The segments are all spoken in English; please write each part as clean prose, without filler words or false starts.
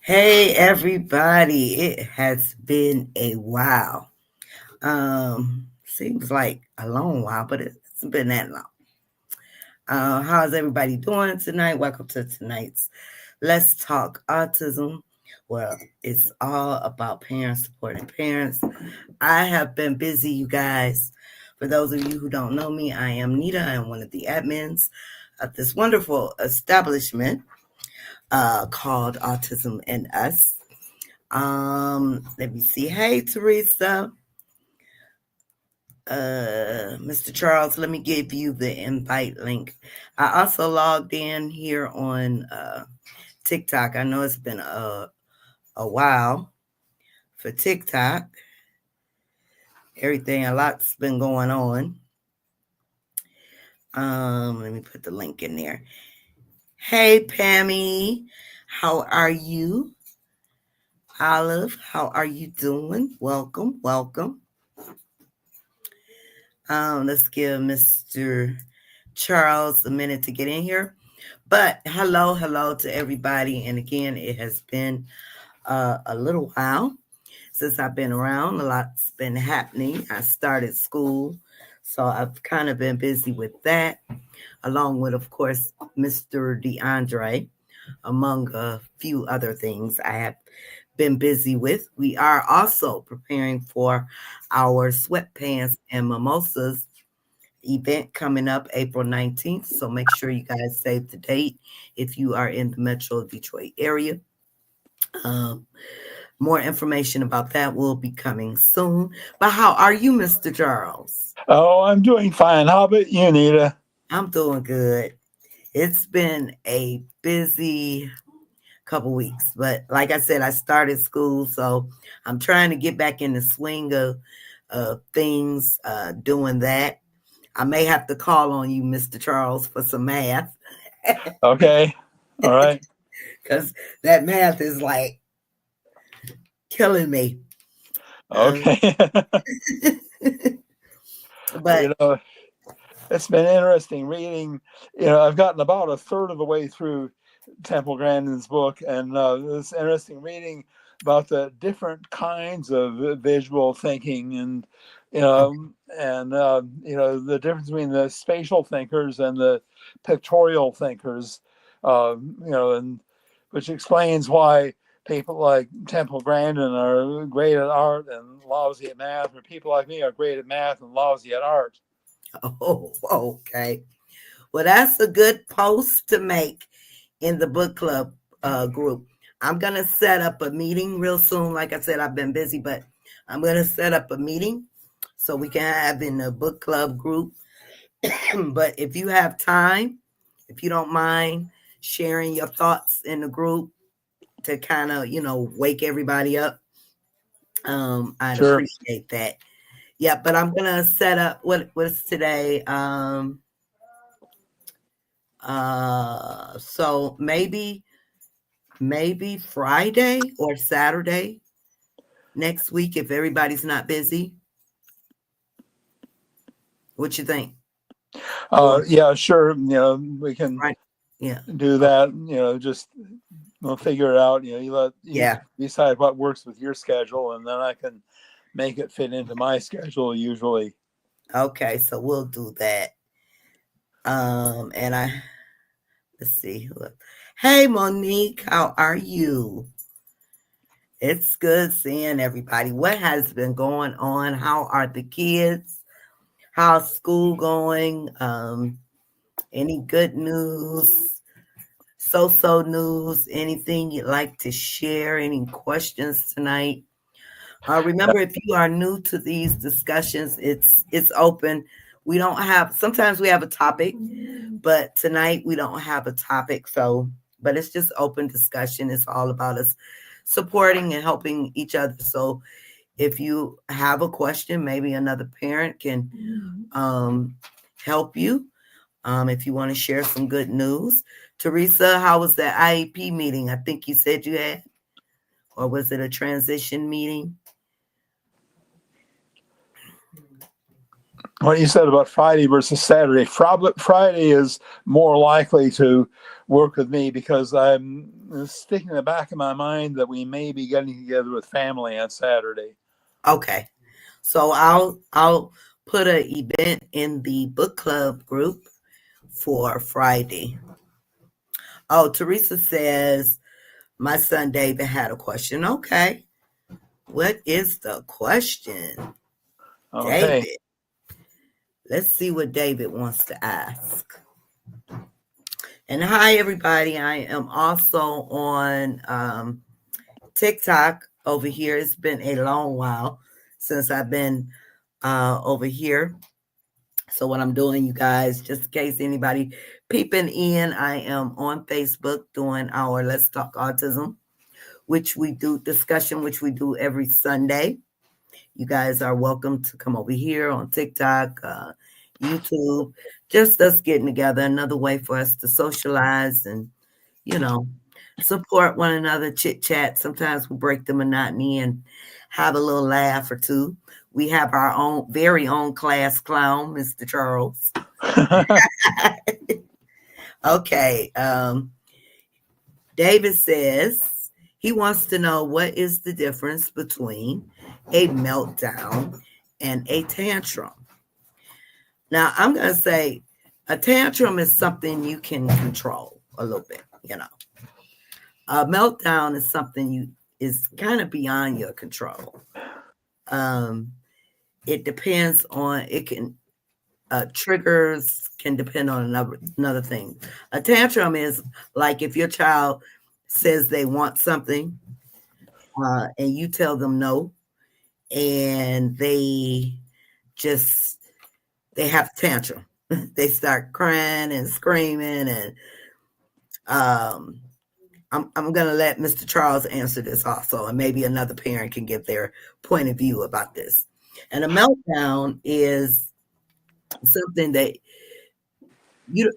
Hey everybody, it has been a while. Seems like a long while, but it hasn't been that long. How's everybody doing tonight? Welcome to tonight's Let's Talk Autism. Well, it's all about parents supporting parents. I have been busy, you guys. For those of you who don't know me, I am Nita. I'm one of the admins of this wonderful establishment called Autism and Us. Let me see. Hey, Teresa. Mr. Charles, let me give you the invite link. I also logged in here on TikTok. I know it's been a while for TikTok. A lot's been going on. Let me put the link in there. Hey, Pammy, how are you? Olive, how are you doing? Welcome. Let's give Mr. Charles a minute to get in here. But hello to everybody. And again, it has been a little while since I've been around. A lot's been happening. I started school, so I've kind of been busy with that, along with, of course, Mr. DeAndre, among a few other things I have been busy with. We are also preparing for our sweatpants and mimosas event coming up April 19th. So make sure you guys save the date if you are in the Metro Detroit area. More information about that will be coming soon. But how are you, Mr. Charles? Oh, I'm doing fine. How about you, Nita? I'm doing good. It's been a busy couple weeks, but like I said, I started school, so I'm trying to get back in the swing of things, doing that. I may have to call on you, Mr. Charles, for some math. Okay. All right. Because that math is like killing me. Okay. But it's been interesting reading. I've gotten about a third of the way through Temple Grandin's book, and it's interesting reading about the different kinds of visual thinking, and the difference between the spatial thinkers and the pictorial thinkers, and which explains why people like Temple Grandin are great at art and lousy at math, or people like me are great at math and lousy at art. Oh, okay. Well, that's a good post to make in the book club group. I'm going to set up a meeting real soon. Like I said, I've been busy, but I'm going to set up a meeting so we can have in the book club group. But if you have time, if you don't mind sharing your thoughts in the group to kind of, wake everybody up, I'd Sure. appreciate that. Yeah, but I'm gonna set up what's today. So maybe Friday or Saturday next week if everybody's not busy. What you think? Or Yeah, sure. We can right? Yeah. do that. Just we'll figure it out. You let you Yeah. decide what works with your schedule, and then I can make it fit into my schedule usually. Okay, so we'll do that. And let's see. Hey Monique, how are you? It's good seeing everybody. What has been going on? How are the kids? How's school going? Any good news? So news? Anything you'd like to share? Any questions tonight? Remember, if you are new to these discussions, it's open. We don't have. Sometimes we have a topic, but tonight we don't have a topic. So, but it's just open discussion. It's all about us supporting and helping each other. So, if you have a question, maybe another parent can help you. If you want to share some good news, Teresa, how was that IEP meeting? I think you said you had, or was it a transition meeting? What you said about Friday versus Saturday. Friday is more likely to work with me because I'm sticking in the back of my mind that we may be getting together with family on Saturday. Okay. So I'll put an event in the book club group for Friday. Oh, Teresa says my son David had a question. Okay. What is the question? Okay. David. Let's see what David wants to ask. And hi everybody. I am also on TikTok over here. It's been a long while since I've been over here. So what I'm doing, you guys, just in case anybody peeping in, I am on Facebook doing our Let's Talk Autism, which we do discussion, which we do every Sunday. You guys are welcome to come over here on TikTok, YouTube, just us getting together. Another way for us to socialize and, you know, support one another, chit chat. Sometimes we break the monotony and have a little laugh or two. We have our own very own class clown, Mr. Charles. Okay. David says he wants to know what is the difference between a meltdown and a tantrum. Now, I'm going to say a tantrum is something you can control a little bit. A meltdown is something you is kind of beyond your control. Um, it depends on it can triggers can depend on another thing. A tantrum is like if your child says they want something and you tell them no, and just they have tantrum. They start crying and screaming, and I'm going to let Mr. Charles answer this also, and maybe another parent can give their point of view about this. And a meltdown is something that you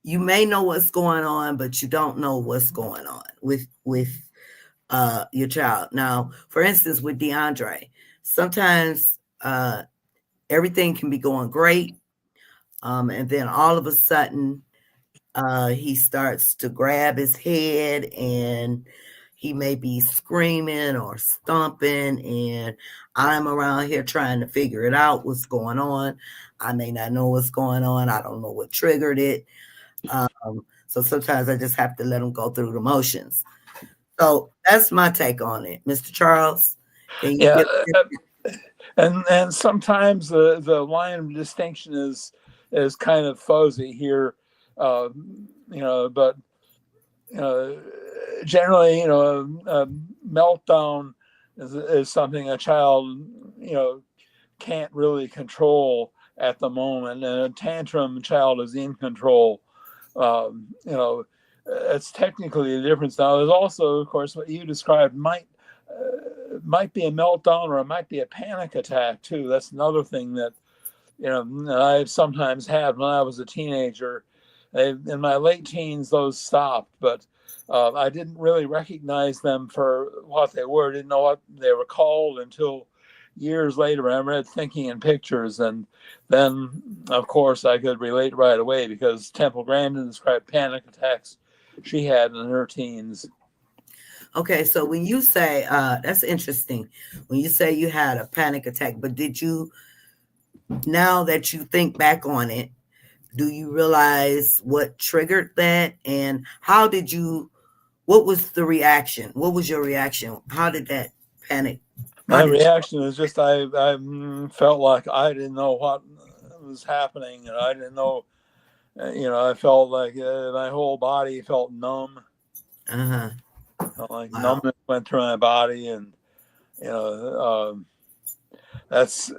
you may know what's going on, but you don't know what's going on with your child. Now, for instance, with DeAndre, sometimes everything can be going great, and then all of a sudden he starts to grab his head and he may be screaming or stomping, and I'm around here trying to figure it out what's going on. I may not know what's going on. I don't know what triggered it. So sometimes I just have to let them go through the motions. So that's my take on it. Mr. Charles, can you Yeah. give And sometimes the line of distinction is kind of fuzzy here, but you know, generally, a meltdown is something a child, can't really control at the moment, and a tantrum child is in control. It's technically a difference. Now, there's also, of course, what you described might be a meltdown, or it might be a panic attack too. That's another thing that I've sometimes had when I was a teenager. In my late teens, those stopped, but I didn't really recognize them for what they were. Didn't know what they were called until years later. I read Thinking in Pictures, and then, of course, I could relate right away because Temple Grandin described panic attacks she had in her teens. Okay, so when you say that's interesting, when you say you had a panic attack, but did you, now that you think back on it, do you realize what triggered that, and how did you, what was the reaction? What was your reaction? How did that panic, how My did reaction is just I felt like I didn't know what was happening, and I didn't know. I felt like my whole body felt numb. uh-huh, Felt like wow, numbness went through my body, and you know, that's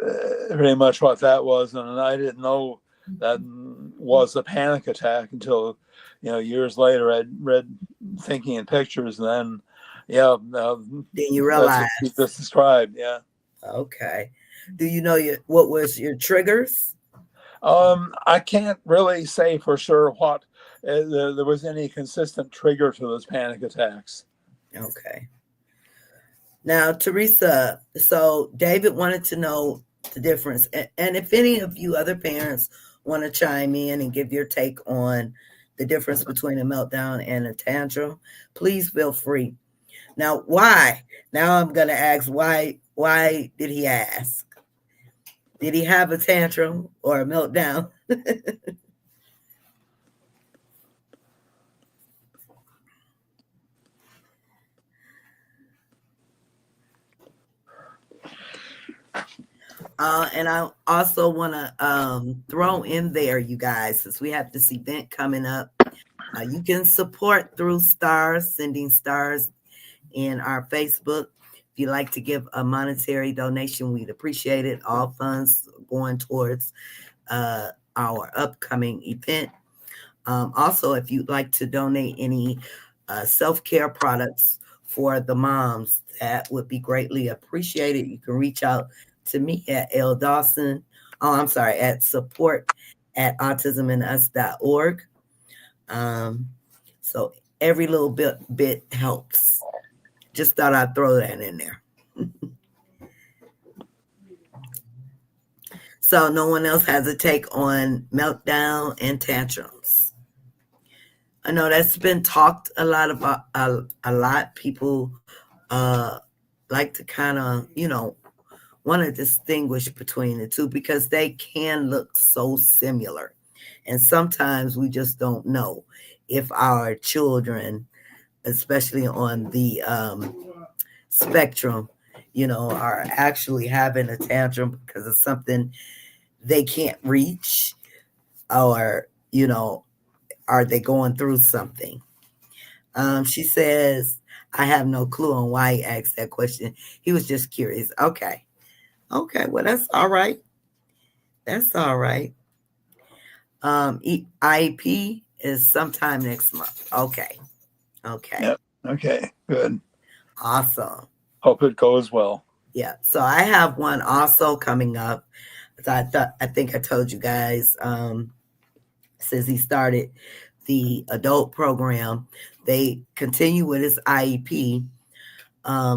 pretty much what that was. And I didn't know that was a panic attack until years later. I read Thinking in Pictures, and then then you that's realize, what you just described. Yeah. okay, do you know what was your triggers? I can't really say for sure what there was any consistent trigger to those panic attacks. Okay. Now, Teresa, so David wanted to know the difference. And if any of you other parents want to chime in and give your take on the difference between a meltdown and a tantrum, please feel free. Now, why? Now I'm going to ask why did he ask? Did he have a tantrum or a meltdown? And I also want to throw in there, you guys, since we have this event coming up, you can support through stars, sending stars in our Facebook. If you'd like to give a monetary donation, we'd appreciate it. All funds going towards our upcoming event. Also, if you'd like to donate any self-care products for the moms, that would be greatly appreciated. You can reach out to me at L. Dawson. Oh, I'm sorry, at support at autismandus.org. So every little bit helps. Just thought I'd throw that in there. So no one else has a take on meltdown and tantrums. I know that's been talked a lot about. A lot people like to kind of want to distinguish between the two because they can look so similar, and sometimes we just don't know if our children, especially on the spectrum, are actually having a tantrum because of something they can't reach, or, are they going through something? She says, I have no clue on why he asked that question. He was just curious. Okay. Okay. Well, that's all right. That's all right. IEP is sometime next month. Okay. Okay. Yep. Okay. Good. Awesome. Hope it goes well. Yeah. So I have one also coming up. I think I told you guys, since he started the adult program, they continue with his IEP.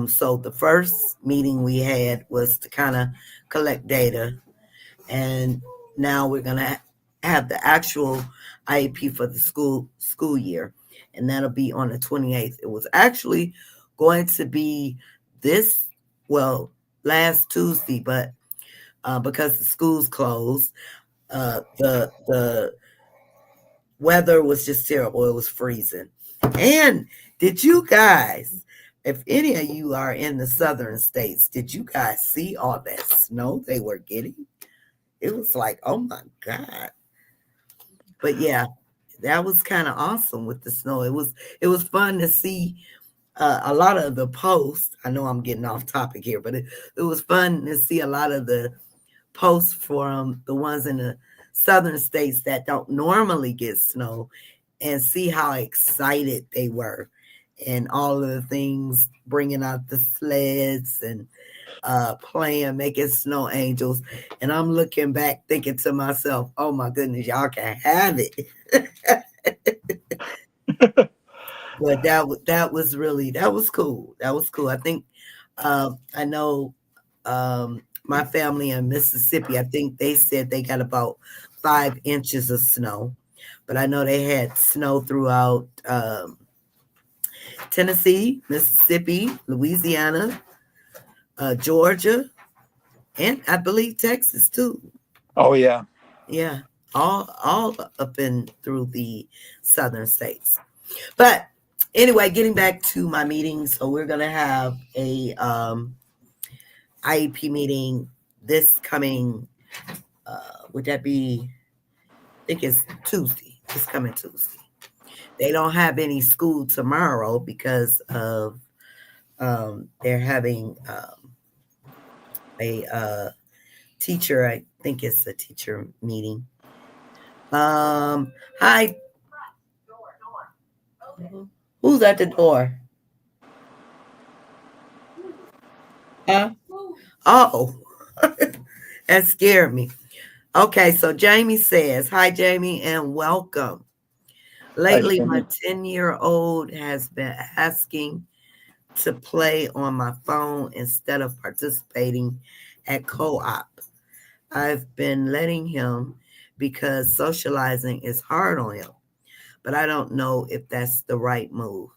So the first meeting we had was to kind of collect data, and now we're gonna have the actual IEP for the school year, and that'll be on the 28th. It was actually going to be this, well, last Tuesday, but because the school's closed, the weather was just terrible. It was freezing. And did you guys, if any of you are in the southern states, did you guys see all that snow they were getting? It was like, oh my God. But yeah, that was kind of awesome with the snow. It was fun to see a lot of the posts. I know I'm getting off topic here, but it was fun to see a lot of the posts from the ones in the southern states that don't normally get snow, and see how excited they were, and all of the things, bringing out the sleds and playing, making snow angels. And I'm looking back thinking to myself, oh my goodness, y'all can have it. But that was really, that was cool. That was cool. I think I know my family in Mississippi, I think they said they got about 5 inches of snow. But I know they had snow throughout Tennessee, Mississippi, Louisiana, Georgia, and I believe Texas too. Oh yeah. Yeah, all up and through the southern states. But anyway, getting back to my meeting, so we're gonna have a IEP meeting this coming. Would that be? I think it's Tuesday. It's coming Tuesday. They don't have any school tomorrow because of they're having a teacher. I think it's a teacher meeting. Hi. Who's at the door? Huh? Oh, that scared me. Okay, so Jamie says, hi, Jamie, and welcome. Hi, Lately, my Jamie. 10-year-old has been asking to play on my phone instead of participating at co op. I've been letting him because socializing is hard on him, but I don't know if that's the right move.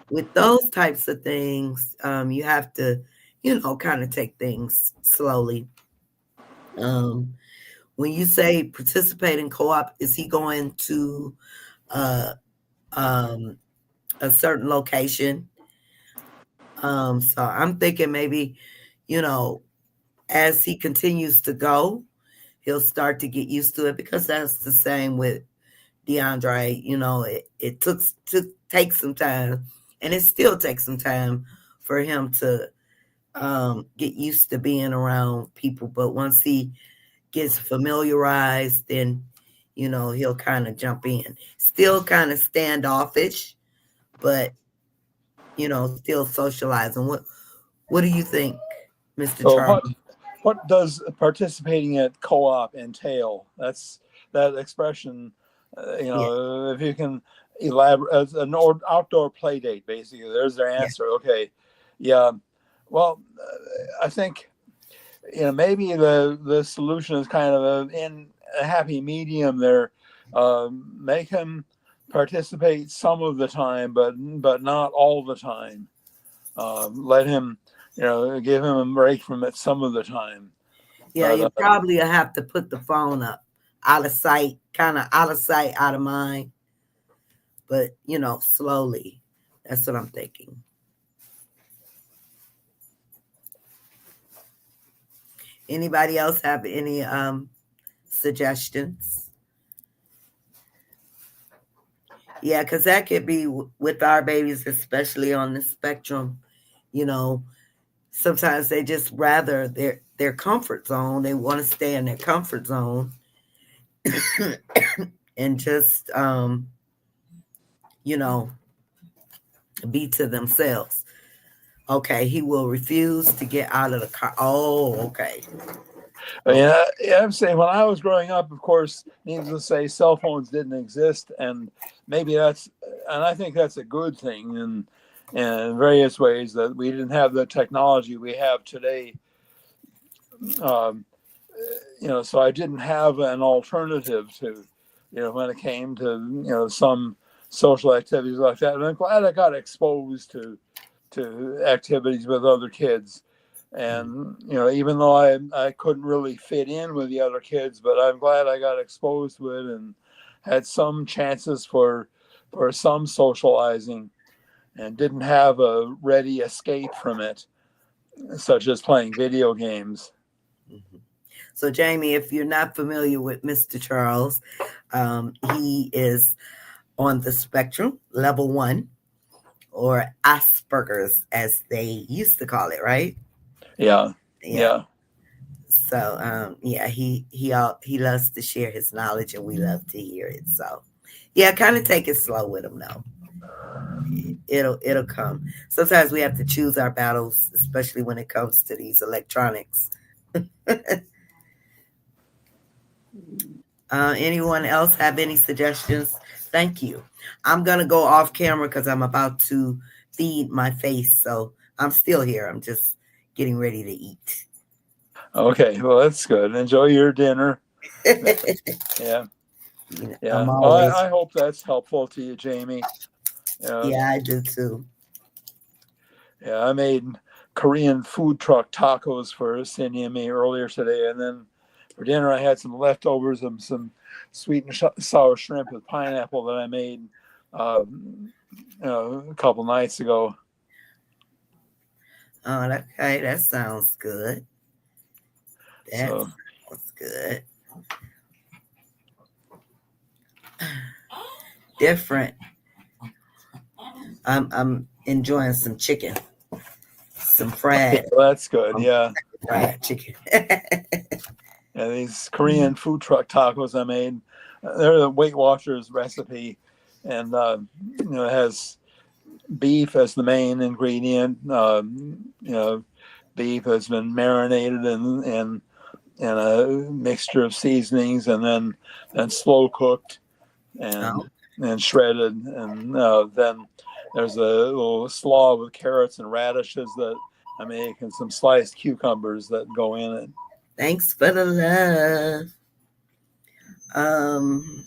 With those types of things, you have to, kind of take things slowly. Um, when you say participate in co-op, is he going to uh, um, a certain location? So I'm thinking maybe, you know, as he continues to go, he'll start to get used to it, because that's the same with DeAndre. It took takes some time, and it still takes some time for him to get used to being around people. But once he gets familiarized, then he'll kind of jump in. Still kind of standoffish, but still socializing. What do you think, Mr. So Charles? what does participating at co-op entail? That's that expression. Yeah, If you can elaborate, as an outdoor play date, basically. There's their yeah, answer. Okay, yeah. Well, I think maybe the solution is kind of in a happy medium there. Make him participate some of the time, but not all the time. Let him, give him a break from it some of the time. yeah. But You probably have to put the phone up, out of sight, kind of out of sight, out of mind. But slowly. That's what I'm thinking. Anybody else have any suggestions? Yeah, because that could be with our babies, especially on the spectrum. You know, sometimes they just rather their comfort zone. They want to stay in their comfort zone and just you know be to themselves. Okay, he will refuse to get out of the car. Oh, okay, okay. yeah, I'm saying when I was growing up, of course, needless to say, cell phones didn't exist, and maybe and I think that's a good thing in various ways that we didn't have the technology we have today. Um, so I didn't have an alternative to, when it came to, some social activities like that. And I'm glad I got exposed to activities with other kids. And, even though I couldn't really fit in with the other kids, but I'm glad I got exposed to it and had some chances for some socializing and didn't have a ready escape from it, such as playing video games. Mhm. So, Jamie, if you're not familiar with Mr. Charles, he is on the spectrum, level one, or Asperger's, as they used to call it, right? Yeah, Yeah. yeah. So, yeah, he loves to share his knowledge, and we love to hear it. So, yeah, kind of take it slow with him, though. It'll come. Sometimes we have to choose our battles, especially when it comes to these electronics. Anyone else have any suggestions? Thank you. I'm gonna go off camera because I'm about to feed my face, so I'm still here. I'm just getting ready to eat. Okay, well, that's good. Enjoy your dinner. Yeah, I'm yeah. Well, always, I hope that's helpful to you, Jamie. Yeah, yeah, I do too. yeah. I made Korean food truck tacos for Cindy and me earlier today, and then for dinner I had some leftovers of some sweet and sour shrimp with pineapple that I made a couple nights ago. Oh, okay, that sounds good. That So sounds good. Different. I'm enjoying some chicken, some okay, fried, well, that's good. um, Yeah, fried chicken. yeah. These Korean food truck tacos I made, they're the Weight Watchers recipe, and it has beef as the main ingredient. Beef has been marinated in a mixture of seasonings and then slow cooked and Oh, and shredded, and then there's a little slaw with carrots and radishes that I make, and some sliced cucumbers that go in it. thanks for the love. Um,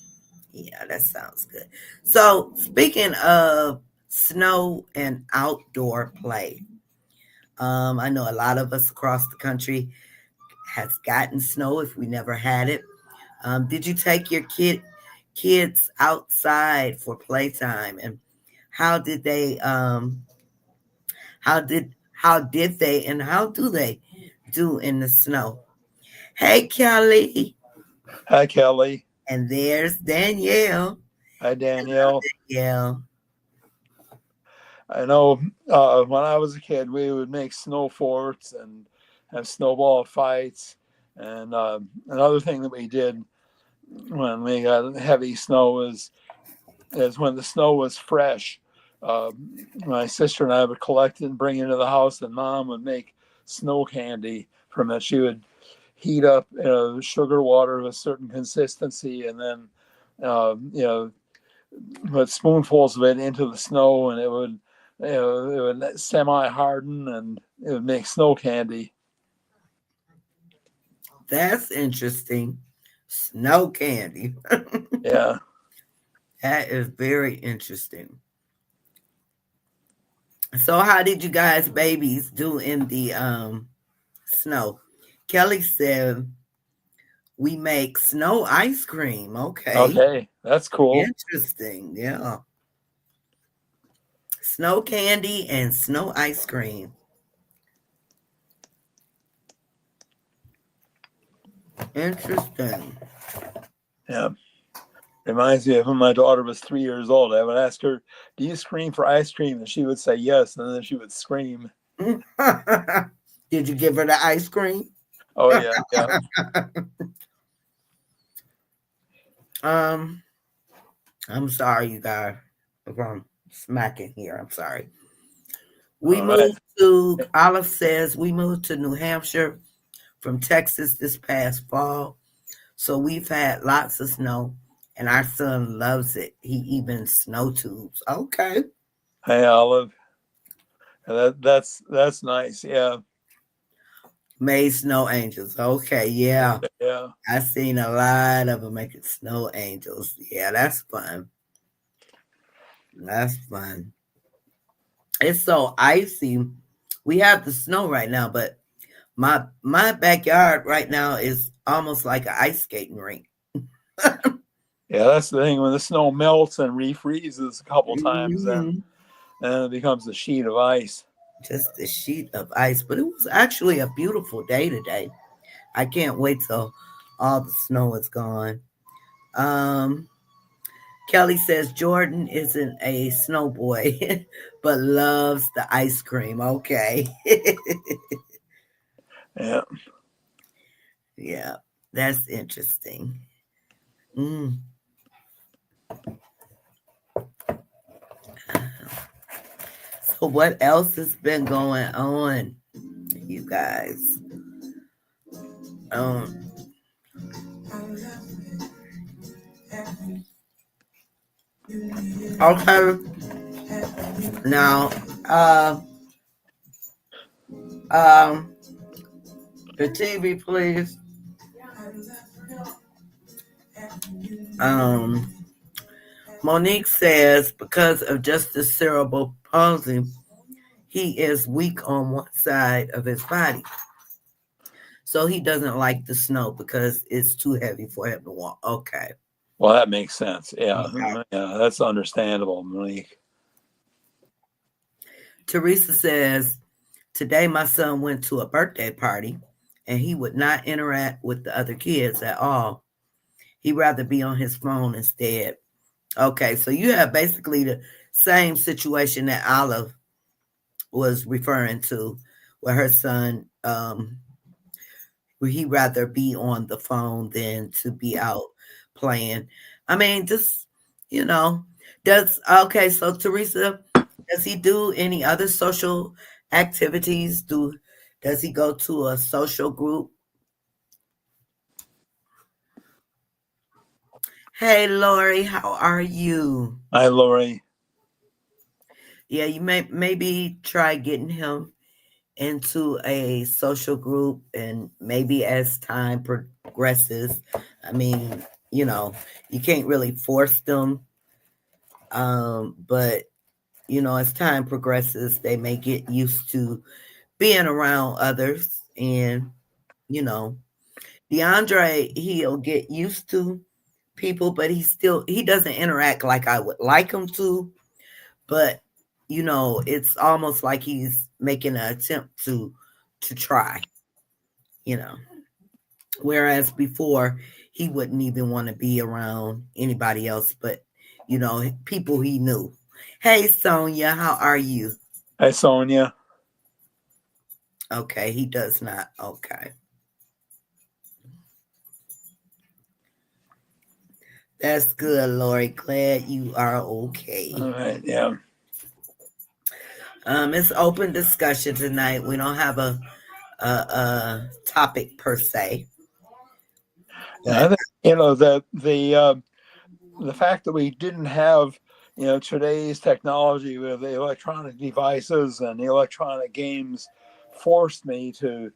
yeah, that sounds good. So, speaking of snow and outdoor play, I know a lot of us across the country has gotten snow if we never had it. Did you take your kids outside for playtime, and how did they how did they and how do they do in the snow? Hey, Kelly, Hi, Kelly. and there's Danielle. Hi, Hello, Danielle. Danielle. I know when I was a kid, we would make snow forts and have snowball fights. And another thing that we did when we got heavy snow is when the snow was fresh. My sister and I would collect it and bring it into the house, and Mom would make snow candy from it. She would heat up sugar water of a certain consistency, and then put spoonfuls of it into the snow, and it would semi harden, and it would make snow candy. That's interesting. Snow candy. Yeah. That is very interesting. So, how did you guys, babies, do in the snow? Kelly said we make snow ice cream. Okay, Okay, that's cool. interesting. Yeah, snow candy and snow ice cream. Interesting. Yeah. Reminds me of when my daughter was 3 years old. I would ask her, "Do you scream for ice cream?" And she would say yes, and then she would scream. Did you give her the ice cream? Oh yeah, yeah. um, I'm sorry, you guys. If I'm smacking here, I'm sorry. We All right. moved to, Olive says, we moved to New Hampshire from Texas this past fall. So we've had lots of snow, and our son loves it. He even snow tubes. Okay. Hey, Olive. That's nice. Yeah, Made snow angels. Okay, yeah. yeah, I've seen a lot of them making snow angels. Yeah, that's fun. That's fun. It's so icy. We have the snow right now, but my backyard right now is almost like an ice skating rink. yeah. That's the thing when the snow melts and refreezes a couple times, Mhm. then it becomes a sheet of ice. Just a sheet of ice, but it was actually a beautiful day today. I can't wait till all the snow is gone. Um, Kelly says Jordan isn't a snow boy, but loves the ice cream. Okay. Yeah. Yeah, that's interesting. Mm. So, what else has been going on, you guys? Um, okay, now, uh, um, the TV, please. Um, Monique says because of Justice cerebral palsy, he is weak on one side of his body. So he doesn't like the snow because it's too heavy for him to walk. Okay. Well, that makes sense. Yeah. Okay. Yeah. That's understandable, Monique. Teresa says, today my son went to a birthday party and he would not interact with the other kids at all. He'd rather be on his phone instead. Okay, so you have basically the same situation that Olive was referring to, where her son, where he rather be on the phone than to be out playing. I mean, just you know, does okay. So Teresa, does he do any other social activities? Does he go to a social group? Hey, Lori, how are you? Hi, Lori. Yeah, you may maybe try getting him into a social group, and maybe as time progresses, I mean, you know, you can't really force them, but as time progresses, they may get used to being around others, and you know, DeAndre, he'll get used to people, but he doesn't interact like I would like him to, but it's almost like he's making an attempt to try, you know. Whereas before, he wouldn't even want to be around anybody else but, people he knew. Hey, Sonia, how are you? Hi, Sonia. Okay, he does not. Okay. That's good, Lori. Glad you are okay. All right. Yeah. It's open discussion tonight. We don't have a topic per se, Yeah. I but think the fact that we didn't have today's technology with the electronic devices and the electronic games forced me to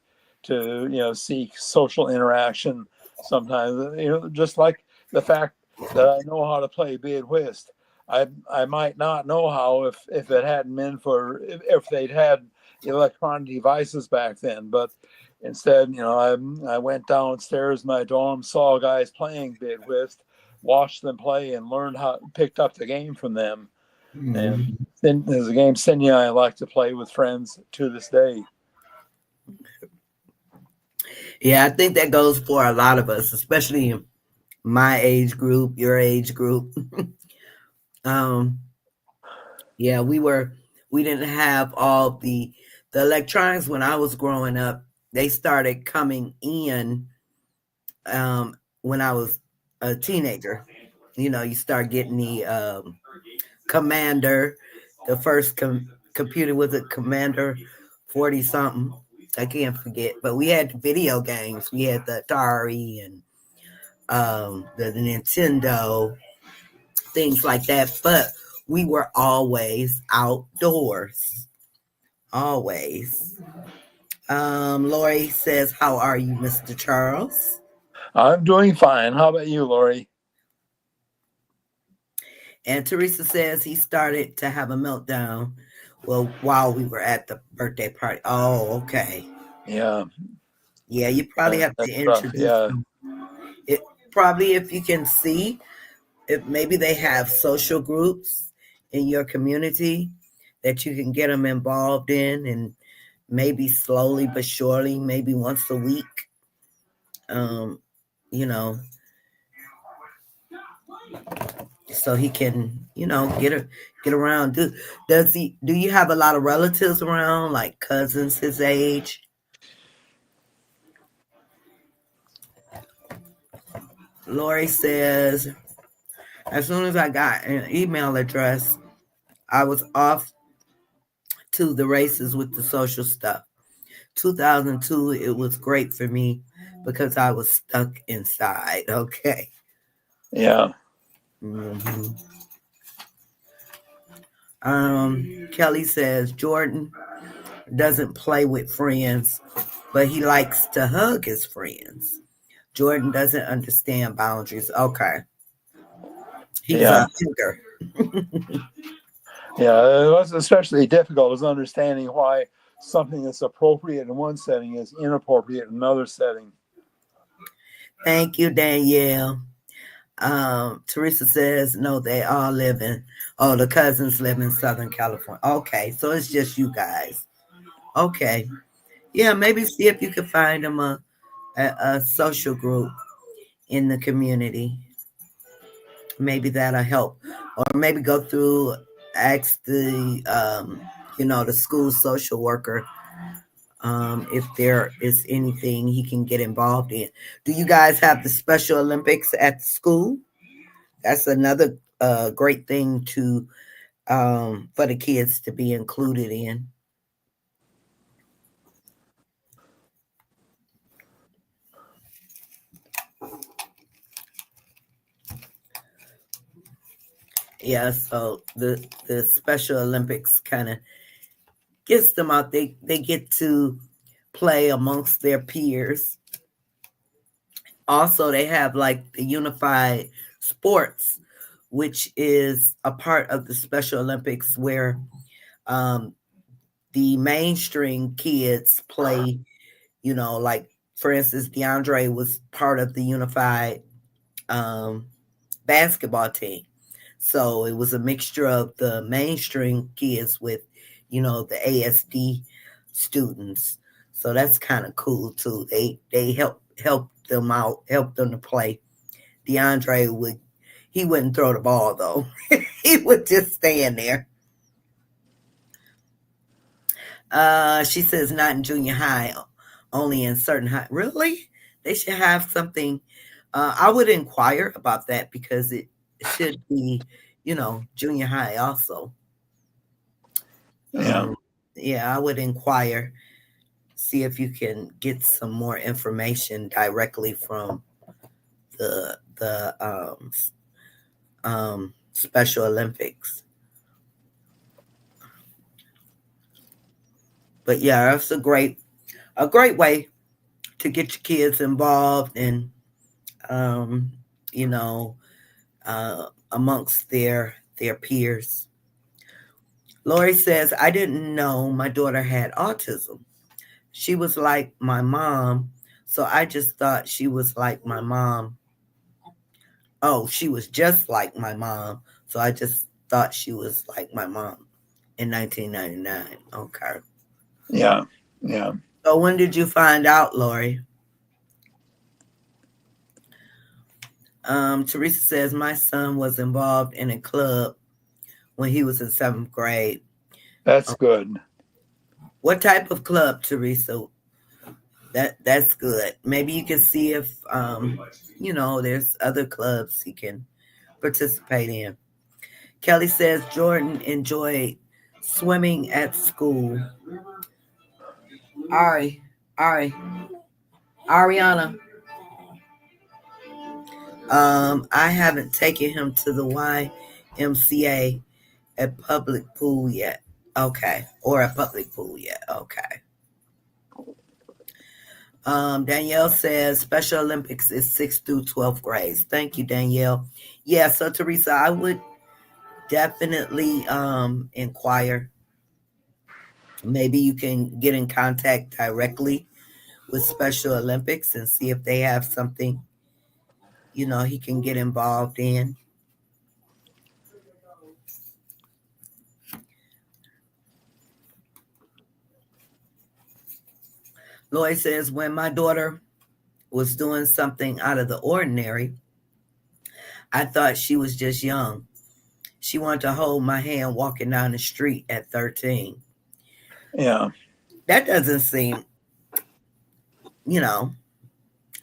seek social interaction sometimes, just like the fact that I know how to play bid whist. I might not know how if it hadn't been for if they'd had electronic devices back then, but instead, I went downstairs in my dorm, saw guys playing bid whist, watched them play, and learned how picked up the game from them. And mhm. then there's a game Cindy and I like to play with friends to this day. Yeah, I think that goes for a lot of us, especially my age group, your age group. um, yeah, we didn't have all the electronics when I was growing up. They started coming in when I was a teenager. You start getting the Commander. The first computer was a Commander 40 something. I can't forget. But we had video games. We had the Atari and the Nintendo, things like that. But we were always outdoors. Always. Lori says, how are you, Mr. Charles? I'm doing fine. How about you, Lori? And Teresa says he started to have a meltdown. Well, while we were at the birthday party. Oh, okay. Yeah, Yeah, you probably have to that's rough. introduce Yeah, them. It probably, if you can see, if maybe they have social groups in your community that you can get them involved in, and maybe slowly but surely, maybe once a week, um, you know, so he can, get around. Do you have a lot of relatives around, like cousins his age? Lori says, as soon as I got an email address, I was off to the races with the social stuff. 2002, it was great for me because I was stuck inside. Okay. Yeah. hmm Kelly says Jordan doesn't play with friends, but he likes to hug his friends. Jordan doesn't understand boundaries. Okay. He's Yeah. a hugger. Yeah. What's especially difficult is understanding why something that's appropriate in one setting is inappropriate in another setting. Thank you, Danielle. Teresa says, no, they all live in, oh, the cousins live in Southern California. Okay, so it's just you guys. Okay. Yeah, maybe see if you can find them a social group in the community. Maybe that'll help. Or maybe go through, ask the school social worker if there is anything he can get involved in. Do you guys have the Special Olympics at the school? That's another great thing to for the kids to be included in. Yeah, so the Special Olympics kind of gets them out. They get to play amongst their peers. Also, they have like the unified sports, which is a part of the Special Olympics where um, the mainstream kids play. Like for instance, DeAndre was part of the unified um, basketball team. So it was a mixture of the mainstream kids with, the ASD students. So that's kind of cool too. They help them out, help them to play. DeAndre he wouldn't throw the ball though. He would just stand there. She says not in junior high, only in certain high. Really? They should have something. I would inquire about that because it should be, junior high also. Yeah. Um, yeah, I would inquire, see if you can get some more information directly from the Special Olympics. But yeah, that's a great way to get your kids involved and um, you know amongst their peers. Lori says, I didn't know my daughter had autism. She was like my mom, so I just thought she was like my mom. Oh, she was just like my mom, so I just thought she was like my mom in 1999. Okay. Yeah. Yeah. So when did you find out, Lori? Teresa says, my son was involved in a club when he was in seventh grade. That's good. What type of club, Teresa? That's good. Maybe you can see if there's other clubs he can participate in. Kelly says Jordan enjoyed swimming at school. Ari, Ari, Ariana. I haven't taken him to the YMCA at public pool yet. Okay, or a public pool yet. Okay. Danielle says Special Olympics is 6th through 12th grades. Thank you, Danielle. Yeah, so Teresa, I would definitely inquire. Maybe you can get in contact directly with Special Olympics and see if they have something, he can get involved in. Lloyd says, when my daughter was doing something out of the ordinary, I thought she was just young. She wanted to hold my hand walking down the street at 13. Yeah. That doesn't seem, you know,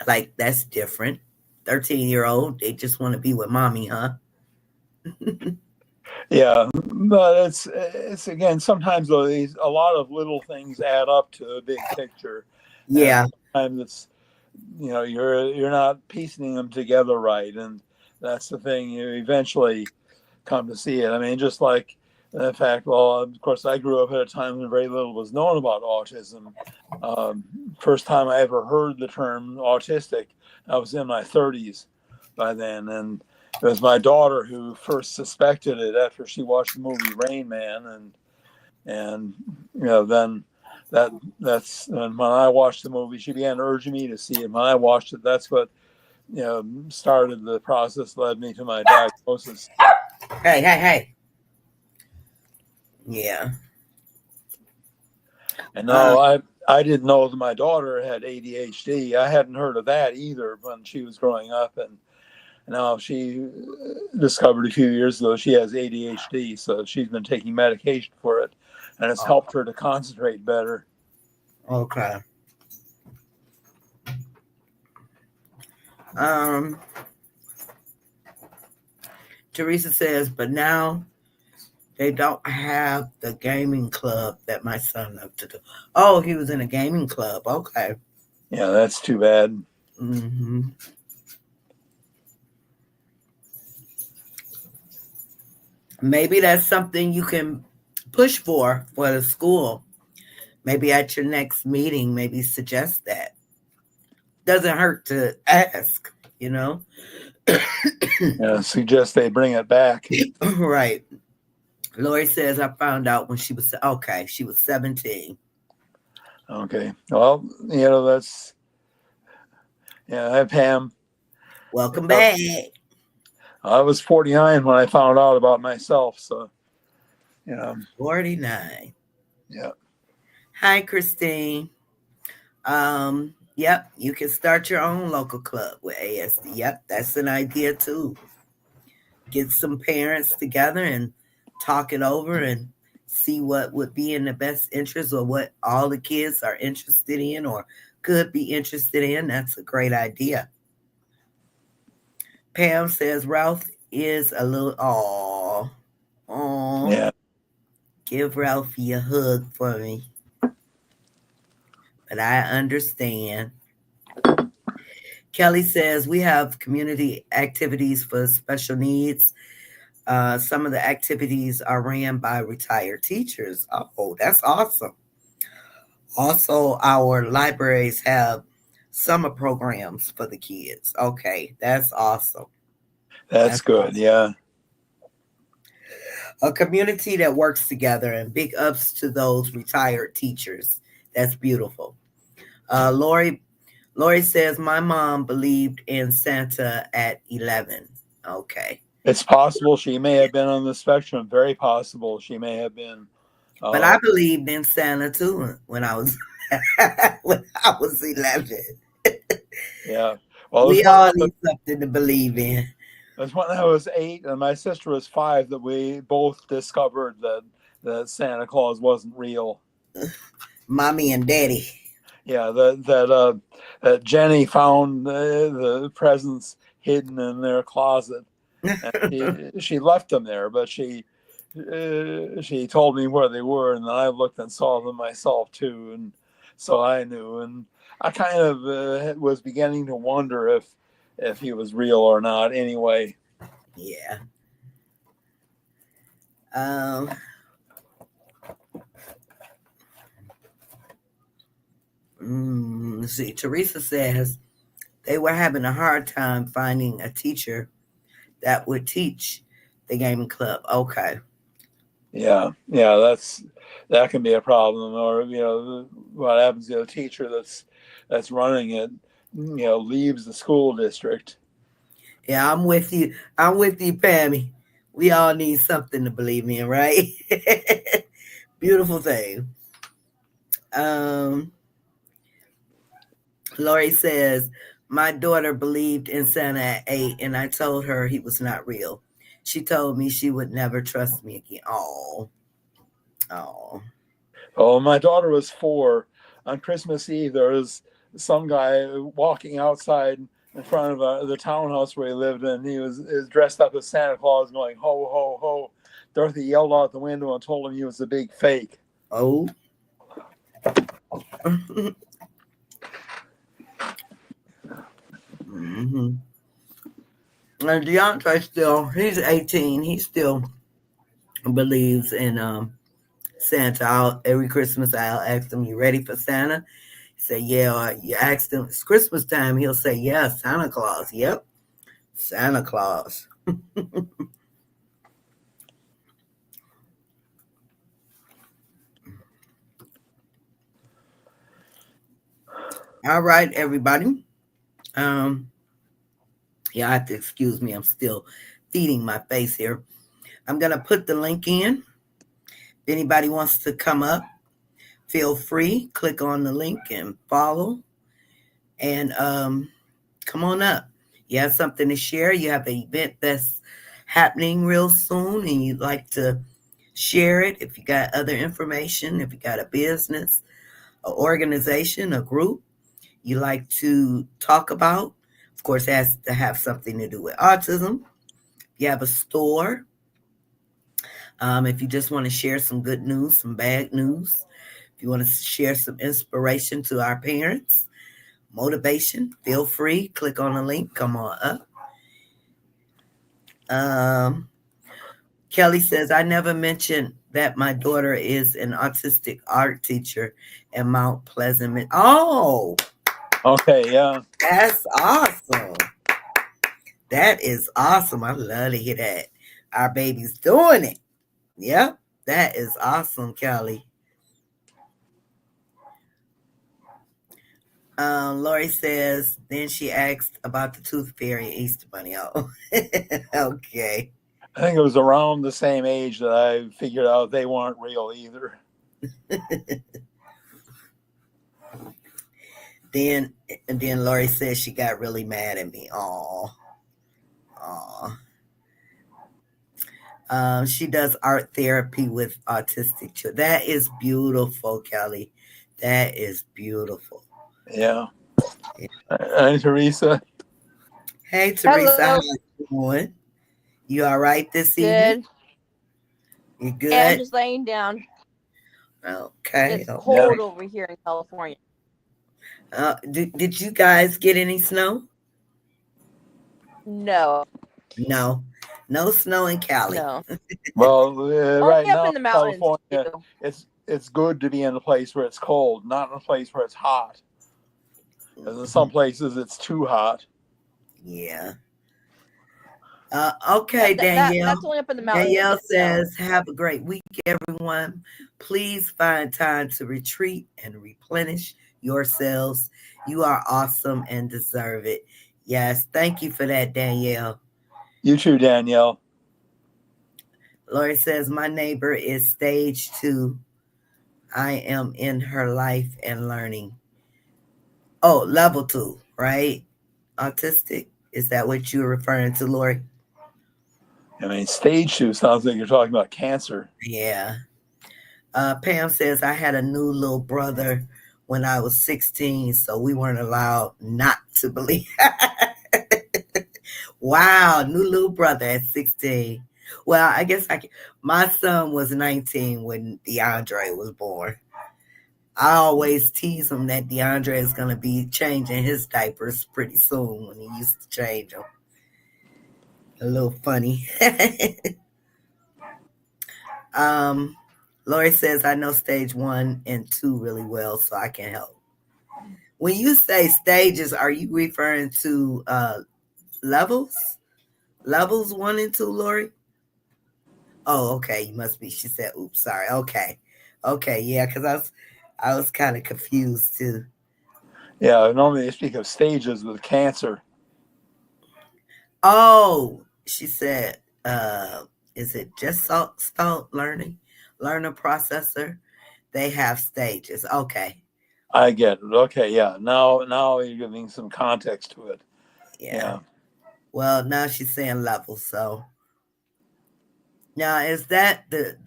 like that's different. 13-year-old, they just want to be with mommy, huh? Yeah, but it's again sometimes though these a lot of little things add up to a big picture, and Yeah, sometimes it's you're not piecing them together right, and that's the thing. You eventually come to see it. I mean, just like the fact, well, of course, I grew up at a time when very little was known about autism. Um, First time I ever heard the term autistic, I was in my 30s by then, and it was my daughter who first suspected it after she watched the movie Rain Man, and then that's and when I watched the movie, she began urging me to see it. When I watched it, that's what started the process, led me to my diagnosis. hey, hey, hey. Yeah. And Um, no, I didn't know that my daughter had ADHD. I hadn't heard of that either when she was growing up, and now she discovered a few years ago she has ADHD. So she's been taking medication for it, and it's oh, helped her to concentrate better. okay. Um, Teresa says, but now they don't have the gaming club that my son loved to do. Oh, he was in a gaming club. Okay. Yeah, that's too bad. Hmm. Maybe that's something you can push for the school. Maybe at your next meeting, maybe suggest that. Doesn't hurt to ask, you know? Yeah, suggest they bring it back. Right. Lori says I found out when she was okay. She was 17. Okay. Well, that's yeah. Pam. Welcome uh, back. I was 49 when I found out about myself. So yeah, 49. yeah, Hi, Christine. Yep, you can start your own local club with ASD. Yep, that's an idea too. Get some parents together and talk it over and see what would be in the best interest or what all the kids are interested in or could be interested in. That's a great idea. Pam says Ralph is a little aw. yeah. Give Ralphie a hug for me. But I understand. Kelly says we have community activities for special needs. Some of the activities are ran by retired teachers. Oh, that's awesome. Also, our libraries have summer programs for the kids. Okay, that's awesome. That's That's good. awesome. Yeah. A community that works together, and big ups to those retired teachers. That's beautiful. Uh, Lori, Lori says my mom believed in Santa at 11. Okay, It's possible she may have been on the spectrum. Very possible she may have been. but I Uh, believed in Santa too when I was when I was 11. yeah. Well, We all need something to believe in. it was when I was 8 and my sister was 5 that we both discovered that Santa Claus wasn't real. Mommy and daddy. Yeah, that Jenny found the presents hidden in their closet, and she left them there, but she told me where they were, and I looked and saw them myself too, and so I knew, and I kind of was beginning to wonder if he was real or not. Anyway, Yeah. Um, let's see. Teresa says they were having a hard time finding a teacher that would teach the gaming club. Okay. yeah, yeah, that can be a problem, or what happens to a teacher that's running it, leaves the school district. Yeah, I'm with you. I'm with you, Pammy. We all need something to believe in, right? Beautiful thing. Um, Lori says, My daughter believed in Santa at 8, and I told her he was not real. She told me she would never trust me again. Oh, oh, Oh, my daughter was 4. On Christmas Eve, there was some guy walking outside in front of the townhouse where he lived, and is dressed up as Santa Claus, going ho ho ho. Dorothy yelled out the window and told him he was a big fake. oh. Mm-hmm. And DeAndre he's 18. He still believes in Santa. Every Christmas, I'll ask him, "You ready for Santa?" He say, "Yeah." Or you ask him, "It's Christmas time." He'll say, "Yeah, Santa Claus." Yep, Santa Claus. All right, everybody. Um, yeah, I have to excuse me. I'm still feeding my face here. I'm gonna put the link in. If anybody wants to come up, feel free. Click on the link and follow. And come on up. You have something to share. You have an event that's happening real soon, and you'd like to share it. If you got other information, if you got a business, an organization, a group you like to talk about, of course, it has to have something to do with autism. If you have a store, if you just want to share some good news, some bad news, if you want to share some inspiration to our parents, motivation, feel free. Click on the link. Come on up. Um, Kelly says, I never mentioned that my daughter is an autistic art teacher in Mount Pleasant. Oh, Okay, yeah. that's awesome. That is awesome. I love to hear that. Our baby's doing it. Yep. That is awesome, Kelly. Lori says, then she asked about the tooth fairy and Easter bunny. Oh, okay. I think it was around the same age that I figured out they weren't real either. then and then Lori says she got really mad at me. Oh, oh. She does art therapy with autistic children. That is beautiful, Kelly. That is beautiful. Yeah. And Teresa. Hey, Teresa, how Hello. you doing? You all right this evening? Good. You Yeah, I'm good? just laying down. Okay. It's Yeah. cold over here in California. Did you guys get any snow? No, No. No snow in Cali. no. Well, Only right up now in in the mountains California, too. it's good to be in a place where it's cold, not in a place where it's hot. Because in some places it's too hot. Yeah. Yeah, Okay, that's Danielle. only up in the mountains Danielle too. So says, have a great week, everyone. Please find time to retreat and replenish yourselves. You are awesome and deserve it. Yes, thank you for that, Danielle. You too, Danielle. Lori says, my neighbor is stage 2. I am in her life and learning. Oh, level 2, right? Autistic. Is that what you're referring to, Lori? I mean, stage 2 sounds like you're talking about cancer. Yeah. Pam says, I had a new little brother when I was 16, so we weren't allowed not to believe. Wow, new little brother at 16. Well, I guess my son was 19 when DeAndre was born. I always tease him that DeAndre is going to be changing his diapers pretty soon when he used to change them. A little funny. um, Lori says, I know stage 1 and 2 really well, so I can help. When you say stages, are you referring to levels? Levels 1 and 2, Lori? Oh, okay. You must be. She said, oops, sorry. Okay. Okay, yeah, because I was kind of confused too. Yeah, normally they speak of stages with cancer. Oh, she said, is it just start learning? Learner processor? They have stages. Okay. I get it. Okay, yeah. Now you're giving some context to it. Yeah. Yeah. Well, now she's saying level. So now is that the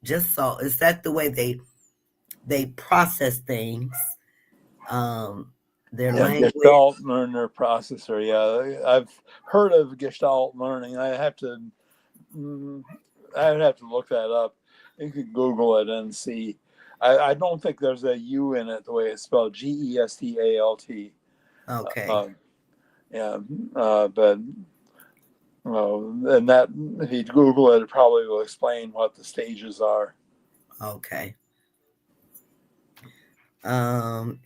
just so is that the way they process things? Um, their Yeah, language. Gestalt learner processor. Yeah, I've heard of Gestalt learning. Mm, I would have to look that up. You could Google it and see. I don't think there's a U in it the way it's spelled, Gestalt. Okay. Um, yeah, but well, and that if you Google it, it probably will explain what the stages are. Okay.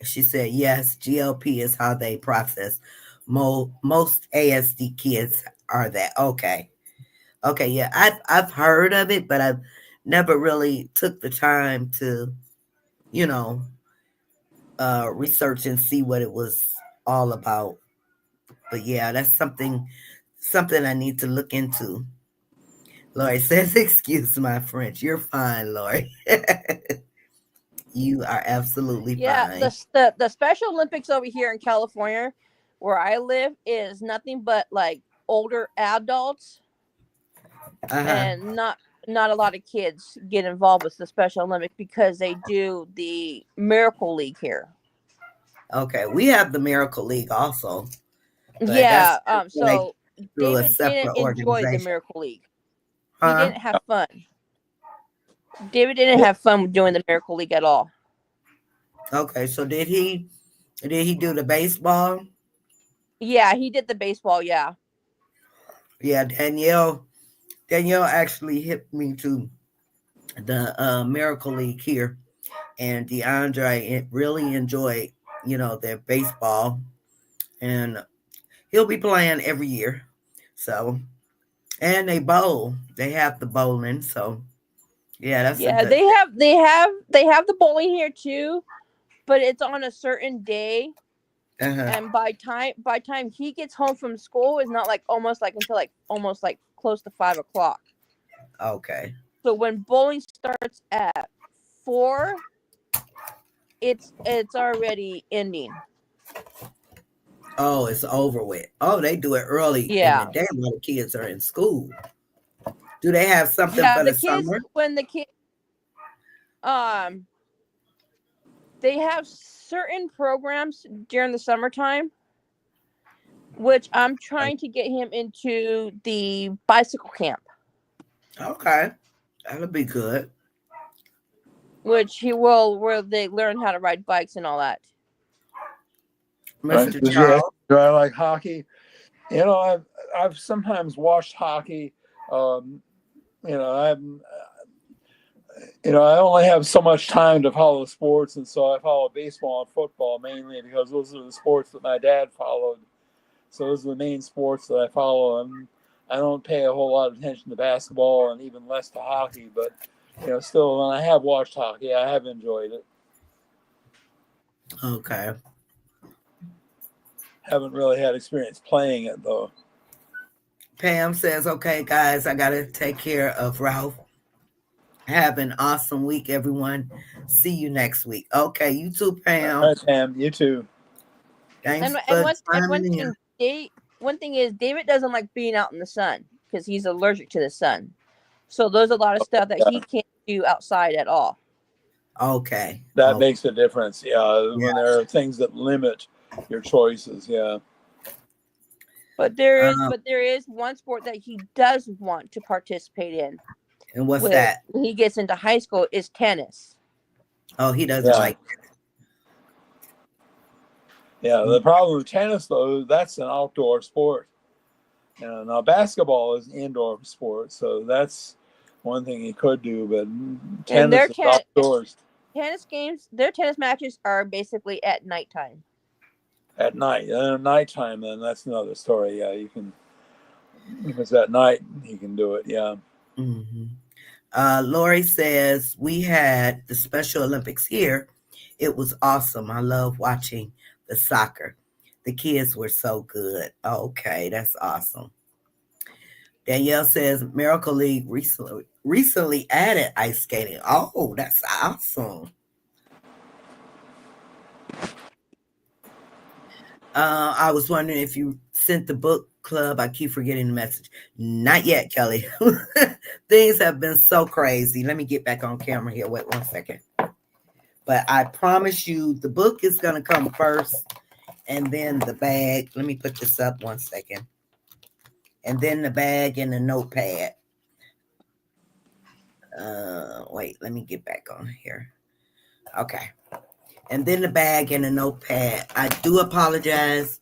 She said yes. GLP is how they process. Most ASD kids are that. Okay. Okay. Yeah, I've heard of it, but I've never really took the time to you know research and see what it was all about. But yeah, that's something I need to look into. Lori says, "Excuse my French. You're fine, Lori. You are absolutely Yeah, fine." the Special Olympics over here in California, where I live, is nothing but like older adults, Uh huh. and not a lot of kids get involved with the Special Olympics because they do the Miracle League here. Okay, we have the Miracle League also, but that's Yeah, like so through a David didn't separate enjoy the organization, Miracle League. He huh? didn't have fun. David didn't have fun doing the Miracle League at all. Okay, so did he do the baseball? Yeah, he did the baseball. Yeah. Yeah, Danielle actually hit me to the Miracle League here, and DeAndre really enjoyed their baseball, and he'll be playing every year. So and they bowl. They have the bowling. So yeah, that's a Yeah, good they have the bowling here too, but it's on a certain day, thing. and by time he gets home from school is not like almost like until like almost like close to 5 o'clock. Okay. So when bowling starts at 4, it's already ending. Oh, it's over with. Oh, they do it early in the Yeah. day while the kids are in school. Do they have something Yeah, for the the kids summer? when the kid um they have certain programs during the summertime, which I'm trying to get him into the bicycle camp, Okay, that'll be good. which he will where they learn how to ride bikes and all that. Right? Mr. Charles. Do I like hockey? I've sometimes watched hockey. Um, you know, I'm I only have so much time to follow sports, and so I follow baseball and football mainly because those are the sports that my dad followed. So those are the main sports that I follow. And I don't pay a whole lot of attention to basketball and even less to hockey. But still, when I have watched hockey, I have enjoyed it. Okay. Haven't really had experience playing it though. Pam says, okay, guys, I got to take care of Ralph. Have an awesome week, everyone. See you next week. Okay, you too, All Pam. right, Pam, you too. Thanks And for one chiming in. thing, one thing is David doesn't like being out in the sun because he's allergic to the sun. So there's a lot of stuff that he Yeah, can't do outside at all. Okay. that Oh, makes a difference. Yeah, yeah. when there are things that limit your choices. Yeah. Um, But there is one sport that he does want to participate in and what's with that? when he gets into high school is tennis. Oh, he doesn't Yeah. like Yeah. that. The problem with tennis, though, that's an outdoor sport. Now basketball is an indoor sport, so that's one thing he could do. But And tennis is outdoors their tennis matches are basically at nighttime. at night. And at nighttime, then that's another story. Yeah, you can. If it's at night, he can do it. Yeah. Mm-hmm. Lori says, we had the Special Olympics here. It was awesome. I love watching the soccer. The kids were so good. Okay, that's awesome. Danielle says, Miracle League recently added ice skating. Oh, that's awesome. I was wondering if you sent the book club. I keep forgetting the message. Not yet, Kelly. Things have been so crazy. Let me get back on camera here. Wait 1 second. But I promise you, the book is going to come first, and then the bag. Let me put this up 1 second. And then the bag and the notepad. Wait, let me get back on here. Okay. And then the bag and the notepad. I do apologize.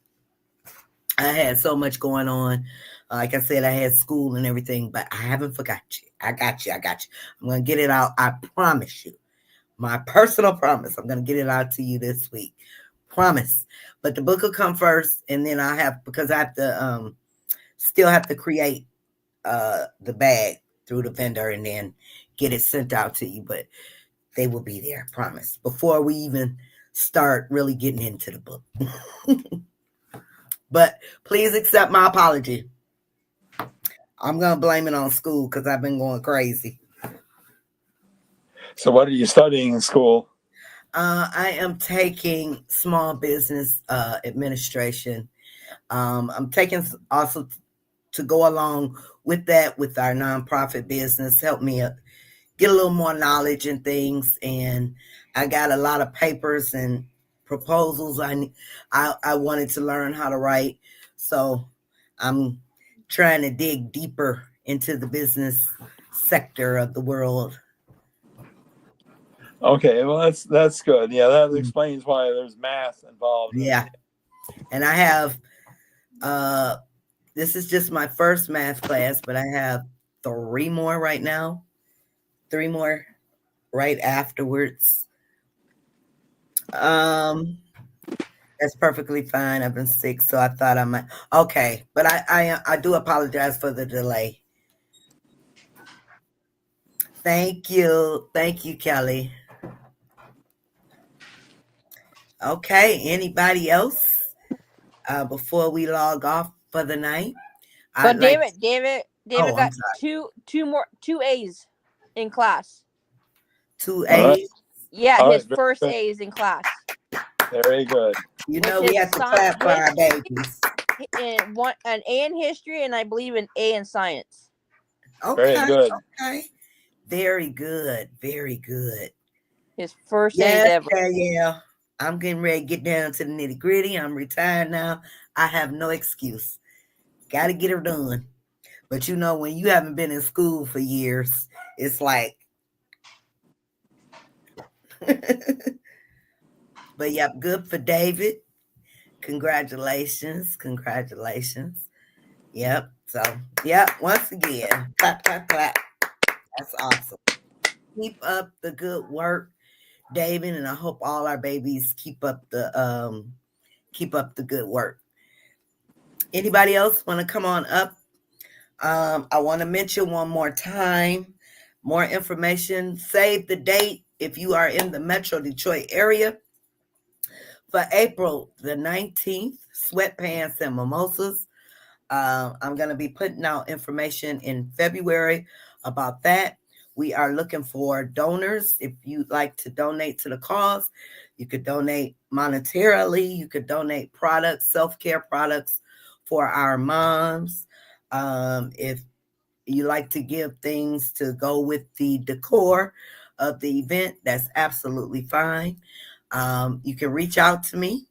I had so much going on. Like I said, I had school and everything, but I haven't forgot you. I got you. I got you. I'm going to get it out. I promise you. My personal promise. I'm going to get it out to you this week. Promise. But the book will come first, and then because I have to still have to create the bag through the vendor and then get it sent out to you. But they will be there, promise, before we even start really getting into the book. But please accept my apology. I'm going to blame it on school because I've been going crazy. So what are you studying in school? I am taking small business administration. I'm taking also to go along with that with our nonprofit business, help me get a little more knowledge and things. And I got a lot of papers and proposals I wanted to learn how to write. So I'm trying to dig deeper into the business sector of the world. Okay, well that's good. Yeah, that explains why there's math involved. Yeah. And I have this is just my first math class, but I have 3 more right now. 3 more right afterwards. That's perfectly fine. I've been sick, so I thought I might. Okay, but I do apologize for the delay. Thank you, Kelly. Okay, anybody else before we log off for the night? But David Oh, I'm got sorry. two A's in class. 2 All right. A's. Yeah, All his right, first good. A's in class. Very good. You Which know we is have to clap for our babies. an A in history, and I believe an A in science. Very Okay, good. okay. Very good, very good. His first A's Yes, ever. yeah. I'm getting ready to get down to the nitty gritty. I'm retired now. I have no excuse. Got to get her done. But you know, when you haven't been in school for years, it's like, but yep, good for David. Congratulations. Congratulations. Yep. So, yep, once again, clap, clap, clap. That's awesome. Keep up the good work, David, and I hope all our babies keep up the good work. Anybody else want to come on up? I want to mention one more time, more information. Save the date if you are in the Metro Detroit area for April the 19th, sweatpants and mimosas. I'm going to be putting out information in February about that. We are looking for donors. If you'd like to donate to the cause, you could donate monetarily. You could donate products, self-care products for our moms. If you like to give things to go with the decor of the event, that's absolutely fine. You can reach out to me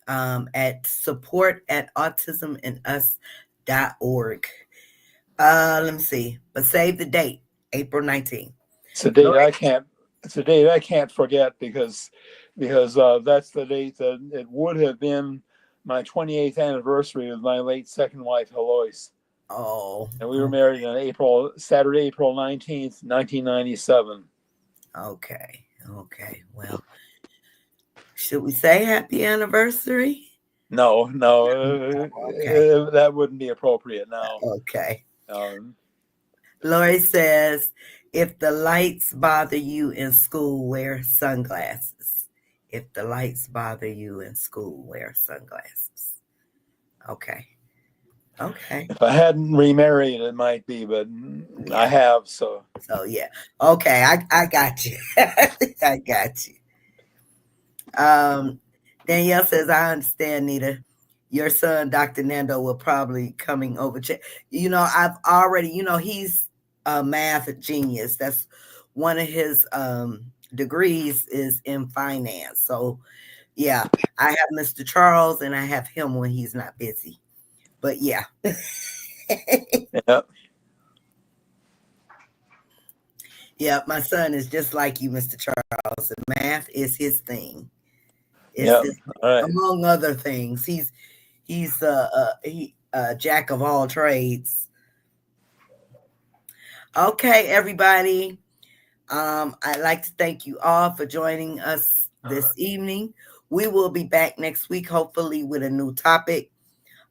at support@autismandus.org. Let me see, but save the date, April 19th. It's a date I can't. It's a date I can't forget because that's the date that it would have been my 28th anniversary with my late second wife, Heloise. Oh, And we were married on Saturday, April 19th, 1997. okay. Well, should we say happy anniversary? No, Okay. that wouldn't be appropriate now. Okay. Lori says, if the lights bother you in school, wear sunglasses. If the lights bother you in school, wear sunglasses. Okay. If I hadn't remarried, it might be, but Yeah. I have, so. So, yeah. Okay, I got you. I got you. Danielle says, I understand, Nita. your son, Dr. Nando, will probably coming over. I've already, he's a math genius. That's one of his degrees is in finance. So yeah, I have Mr. Charles and I have him when he's not busy. But yeah. Yeah. Yeah, my son is just like you, Mr. Charles. Math is his thing. It's Yeah. his, All right. among other things. He's jack of all trades. Okay, everybody. I'd like to thank you all for joining us this evening. We will be back next week, hopefully, with a new topic.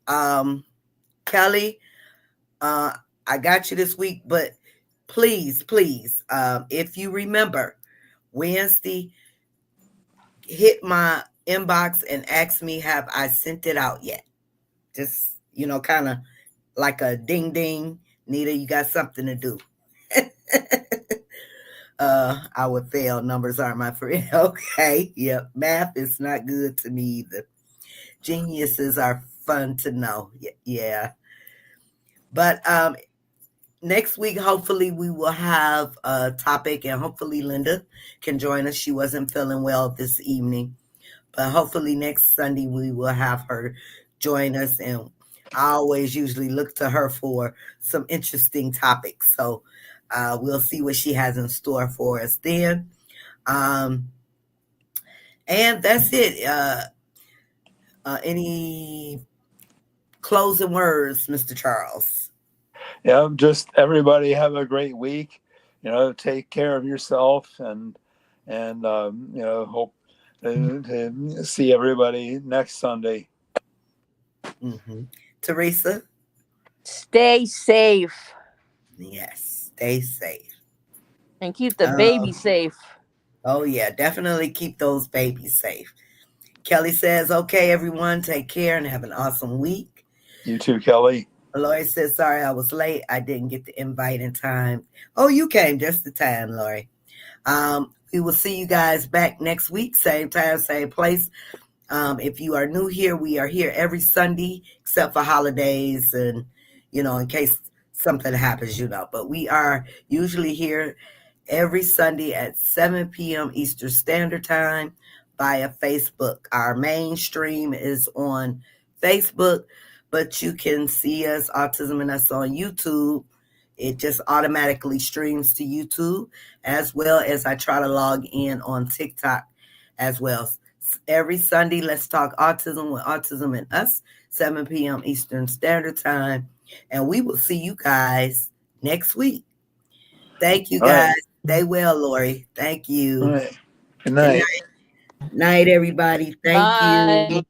Kelly, I got you this week, but please, please, if you remember, Wednesday, hit my inbox and ask me, have I sent it out yet? Just, kind of like a ding ding. Nita, you got something to do. I would fail. Numbers aren't my friend. Okay. Yep. Math is not good to me either. Geniuses are fun to know. Yeah. But next week, hopefully, we will have a topic and hopefully Linda can join us. She wasn't feeling well this evening. But hopefully next Sunday we will have her join us. And I always usually look to her for some interesting topics. So we'll see what she has in store for us then. And that's it. Any closing words, Mr. Charles? Yeah. Just everybody have a great week. Take care of yourself and hope to see everybody next Sunday. Mm-hmm. Teresa? Stay safe Yes, stay safe. and keep the baby safe. Oh, yeah, definitely keep those babies safe. Kelly says, okay, everyone, take care and have an awesome week. You too, Kelly. Lori says, sorry I was late. I didn't get the invite in time. Oh, you came just in time, Lori. We will see you guys back next week, same time, same place. If you are new here, we are here every Sunday, except for holidays and, in case something happens, But we are usually here every Sunday at 7 p.m. Eastern Standard Time via Facebook. Our main stream is on Facebook, but you can see us, Autism and Us, on YouTube. It just automatically streams to YouTube, as well as I try to log in on TikTok as well. Every Sunday, let's talk autism with Autism and Us, 7 p.m. Eastern Standard Time. And we will see you guys next week. Thank you, All guys. right. Stay well, Lori. Thank you. All right. Good Good night. night. Night, everybody. Thank you. Bye.